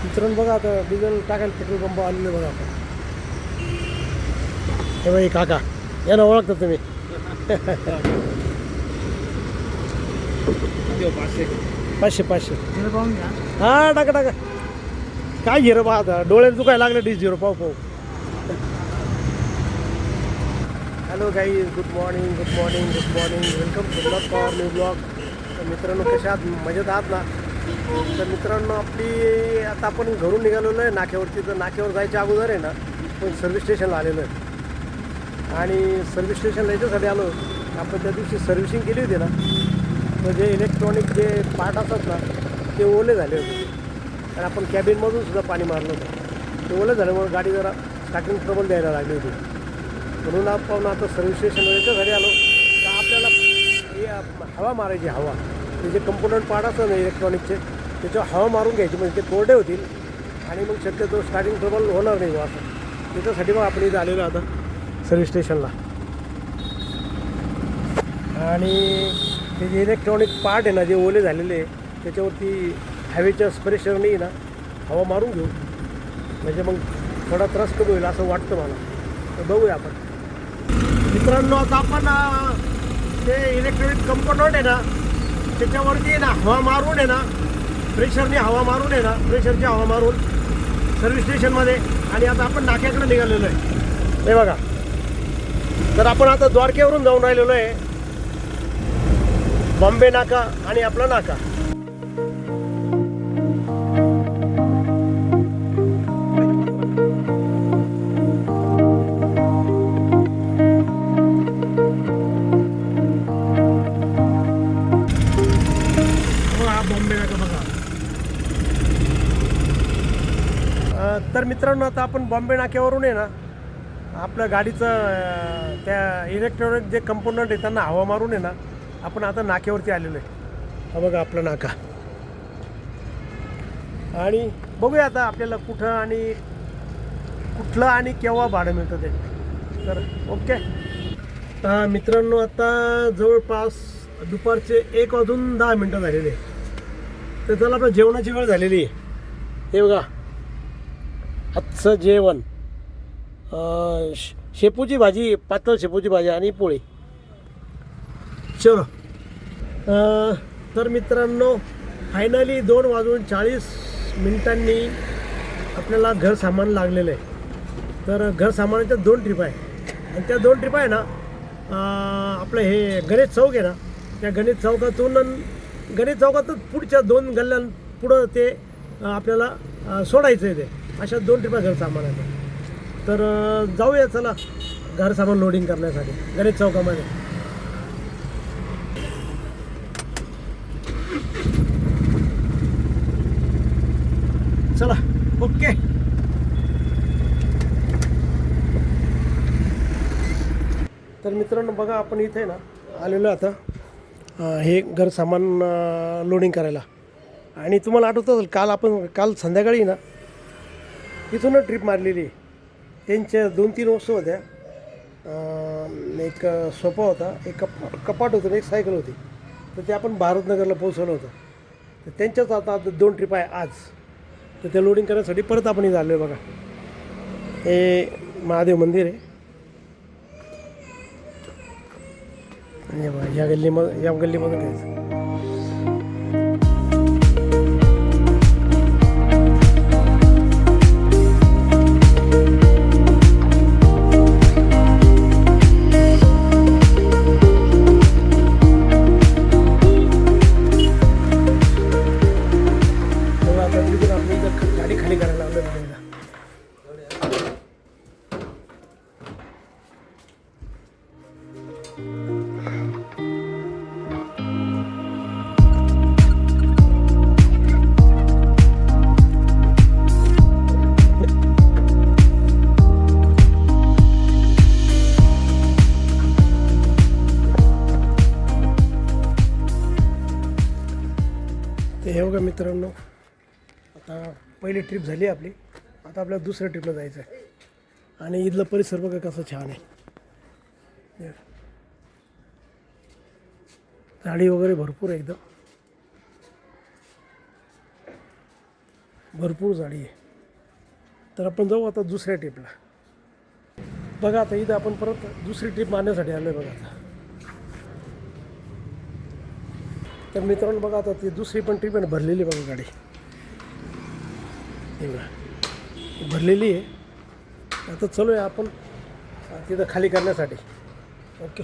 मित्रांनो बघा आता डिझेल टाकायला पेट्रोल पंप आलेले बघा आपण. हे बाई काका यांना ओळखता तुम्ही? पाचशे पाचशे हां टाका टाका. काय झिरो पहा आता डोळ्यात दुखायला लागले झिरो पाहू पाहू. Hello guys, good morning good morning good morning. Welcome to blog for new blog. तर मित्रांनो कशा आहात? मजेत आहात ना? तर मित्रांनो आपली आता आपण घरून निघालेलो आहे नाक्यावरती. तर नाक्यावर जायच्या अगोदर आहे ना आपण सर्व्हिस स्टेशनला आलेलो आहे. आणि सर्व्हिस स्टेशनला याच्यासाठी आलो आपण त्या दिवशी सर्व्हिसिंग केली होती ना, तर जे इलेक्ट्रॉनिक जे पार्ट असतात ना ते ओले झाले होते. आणि आपण कॅबिनमधून सुद्धा पाणी मारलं होतं. ते ओले झाल्यामुळे गाडी जरा स्टार्टिंग ट्रबल द्यायला लागली होती. म्हणून आपण आता सर्व्हिस स्टेशनवर याच्यासाठी आलो तर आपल्याला हवा मारायची. हवा ते जे कंपोनंट पार्ट असतात ना इलेक्ट्रॉनिकचे त्याच्यावर हवा मारून घ्यायची म्हणजे ते कोरडे होतील आणि मग शक्यतो स्टार्टिंग ट्रबल होणार नाही असं. त्याच्यासाठी मग आपण इथं आलेलो आता सर्व्हिस स्टेशनला. आणि ते जे इलेक्ट्रॉनिक पार्ट आहे ना जे ओले झालेले त्याच्यावरती हवेच्या स्प्रेशरने ना हवा मारून घेऊ म्हणजे मग थोडा त्रास कमी होईल असं वाटतं मला. तर बघूया आपण मित्रांनो. आता आपण ते इलेक्ट्रॉनिक कंपोनंट आहे ना त्याच्यावरती ना हवा मारून आहे ना प्रेशरने हवा मारून आहे ना प्रेशरची हवा मारून सर्व्हिस स्टेशनमध्ये. आणि आता आपण नाक्याकडे निघालेलो आहे हे बघा. तर आपण आता द्वारकेवरून जाऊन राहिलेलो आहे बॉम्बे नाका आणि आपला नाका. बॉम्बे नाका बघा. तर मित्रांनो आता आपण बॉम्बे नाक्यावरून आहे ना आपल्या गाडीचं त्या इलेक्ट्रॉनिक जे कंपोनंट आहे त्यांना हवा मारून आहे ना आपण आता नाक्यावरती आलेलो आहे. हा बघा आपला नाका. आणि बघूया आता आपल्याला कुठलं आणि केव्हा भाडं मिळतं ते. तर ओके मित्रांनो आता जवळपास दुपारचे 1:10 झालेले आहे. तर त्याला आपल्या जेवणाची वेळ झालेली आहे. हे बघा आजचं जेवण शेपूची भाजी, पातळ शेपूची भाजी आणि पोळी. चलो तर मित्रांनो फायनली 2:40 आपल्याला घर सामान लागलेलं आहे. तर घर सामानाच्या 2 ट्रिप आहे आणि त्या 2 ट्रिप आहे ना आपलं हे गणेश चौक आहे ना त्या गणेश चौकातच पुढच्या 2 गल्ल्यां पुढं ते आपल्याला सोडायचं आहे. ते अशा 2 ट्रिपा घर सामानाच्या. तर जाऊया चला घर सामान लोडिंग करण्यासाठी गणेश चौकामध्ये. चला ओके. तर मित्रांनो बघा आपण इथे ना आलेलो आता हे घर सामान लोडिंग करायला. आणि तुम्हाला आठवतं काल संध्याकाळी ना इथूनच ट्रिप मारलेली आहे. त्यांच्या 2-3 वस्तू होत्या. एक सोफा होता, एक कपाट होतं, एक सायकल होती. तर ते आपण भारतनगरला पोहोचवलं होतं. तर त्यांच्याच आता 2 ट्रिप आहे आज. तर ते लोडिंग करण्यासाठी परत आपण इथं आलो आहे बघा. हे महादेव मंदिर आहे आणि या गल्लीमधून घ्यायचं. गाडी खाली करायला लागलं बघायला. ते हे बघा मित्रांनो आता पहिली ट्रिप झाली आपली. आता आपल्याला दुसऱ्या ट्रिपला जायचं आहे. आणि इथलं परिसर बघा कसं छान आहे. झाडी वगैरे भरपूर आहे एकदम. भरपूर झाडी आहे. तर आपण जाऊ आता दुसऱ्या ट्रिपला. बघा आता इथं आपण परत दुसरी ट्रिप मारण्यासाठी आलो आहे बघा आता. तर मित्रांनो बघा आता ती दुसरी पण ट्रिप आहे ना, भरलेली बघा गाडी. हे बघा भरलेली आहे. आता चलो आहे आपण तिथं खाली करण्यासाठी. ओके.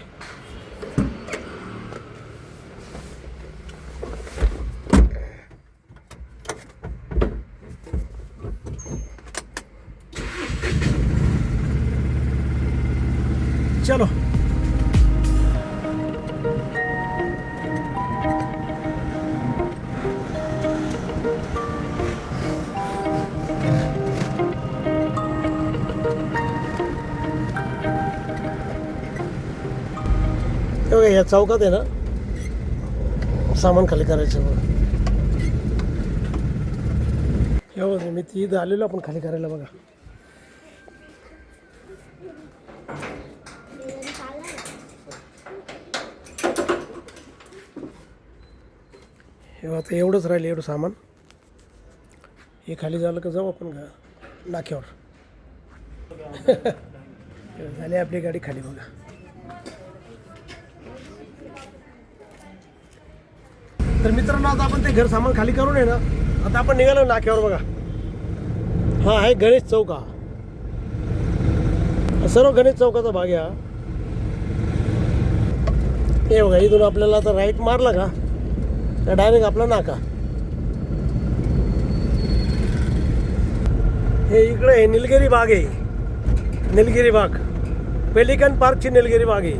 चलो. बघा या चौकात आहे ना सामान खाली करायचं बघा. हे बघा मी ती इथं आलेलो आपण खाली करायला बघा. हे आता एवढंच राहिलं एवढं सामान. हे खाली झालं का जाऊ आपण नाक्यावर. झाली आपली गाडी खाली बघा. तर मित्रांनो आता आपण ते घर सामान खाली करून आहे ना आता आपण निघालो नाक्यावर बघा. हा आहे गणेश चौक. हा सर्व गणेश चौकाचा भाग आहे. हे बघा इथून आपल्याला आता राईट मारला का तर डायरेक्ट आपला नाका. हे इकडे आहे निलगिरी बाग आहे. निलगिरी बाग पेलिकन पार्कची निलगिरी बाग आहे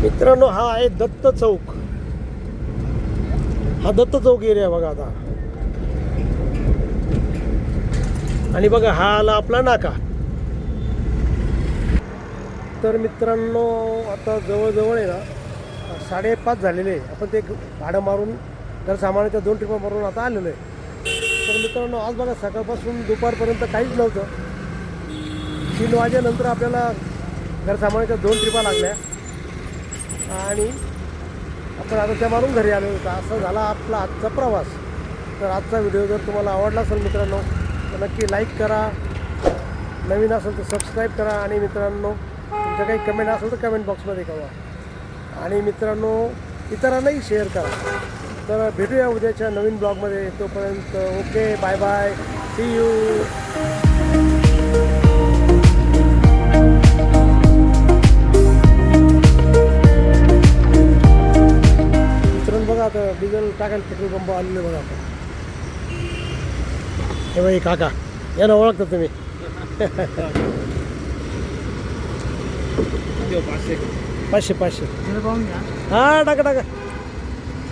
मित्रांनो. हा आहे दत्त चौक. हा दत्त चौक एरिया बघा आता. आणि बघा हा आला आपला नाका. तर मित्रांनो आता जवळजवळ आहे ना 5:30 झालेले आहे. आपण ते भाडं मारून घर सामानाच्या 2 ट्रिपा मारून आता आलेलो आहे. तर मित्रांनो आज बघा सकाळपासून दुपारपर्यंत काहीच नव्हतं. 3 वाजेनंतर आपल्याला घर सामानाच्या 2 ट्रिपा लागल्या आणि आपण आता त्या मारून घरी आलो होतो. असा झाला आपला आजचा प्रवास. तर आजचा व्हिडिओ जर तुम्हाला आवडला असेल मित्रांनो तर नक्की लाईक करा. नवीन असेल तर सबस्क्राईब करा. आणि मित्रांनो तुमचं काही कमेंट असेल तर कमेंट बॉक्समध्ये कळवा. आणि मित्रांनो इतरांनाही शेअर करा. तर भेटूया उद्याच्या नवीन ब्लॉगमध्ये. तोपर्यंत okay bye bye. See you. बघा आता डिझेल टाकायला पेट्रोल पंप आलेले बघा आपण. हे बाई काका यांना ओळखता तुम्ही. 500 हा टाका टाका.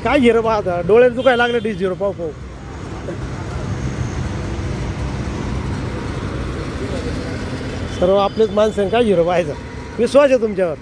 काय घे रे बा आता डोळ्यात दुखायला लागले. D0 पाहू सर्व आपलेच माणसं. काय हिरो पाहायचं. विश्वास आहे तुमच्यावर.